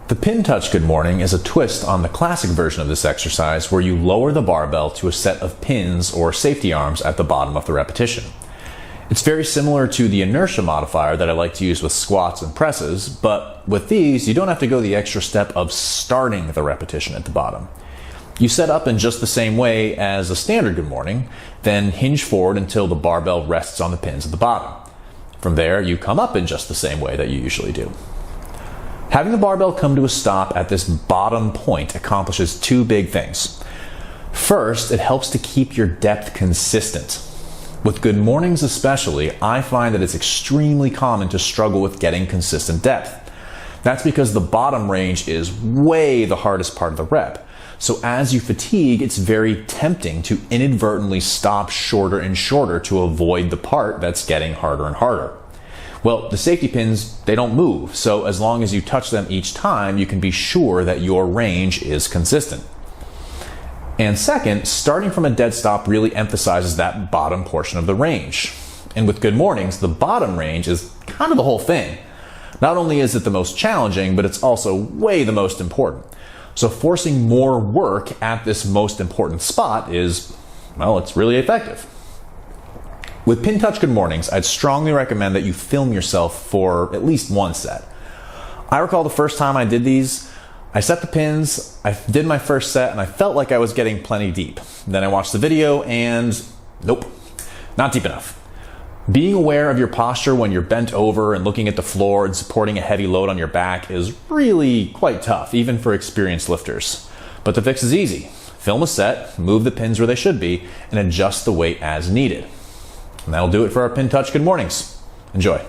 The pin touch good morning is a twist on the classic version of this exercise where you lower the barbell to a set of pins or safety arms at the bottom of the repetition. It's very similar to the inertia modifier that I like to use with squats and presses, but with these you don't have to go the extra step of starting the repetition at the bottom. You set up in just the same way as a standard good morning, then hinge forward until the barbell rests on the pins at the bottom. From there, you come up in just the same way that you usually do. Having the barbell come to a stop at this bottom point accomplishes two big things. First, it helps to keep your depth consistent. With good mornings especially, I find that it's extremely common to struggle with getting consistent depth. That's because the bottom range is way the hardest part of the rep. So as you fatigue, it's very tempting to inadvertently stop shorter and shorter to avoid the part that's getting harder and harder. Well, the safety pins, they don't move, so as long as you touch them each time, you can be sure that your range is consistent. And second, starting from a dead stop really emphasizes that bottom portion of the range. And with good mornings, the bottom range is kind of the whole thing. Not only is it the most challenging, but it's also way the most important. So forcing more work at this most important spot is, well, it's really effective. With pin touch good mornings, I'd strongly recommend that you film yourself for at least one set. I recall the first time I did these, I set the pins, I did my first set, and I felt like I was getting plenty deep. Then I watched the video and nope, not deep enough. Being aware of your posture when you're bent over and looking at the floor and supporting a heavy load on your back is really quite tough, even for experienced lifters. But the fix is easy. Film a set, move the pins where they should be, and adjust the weight as needed. And that'll do it for our pin touch good mornings. Enjoy.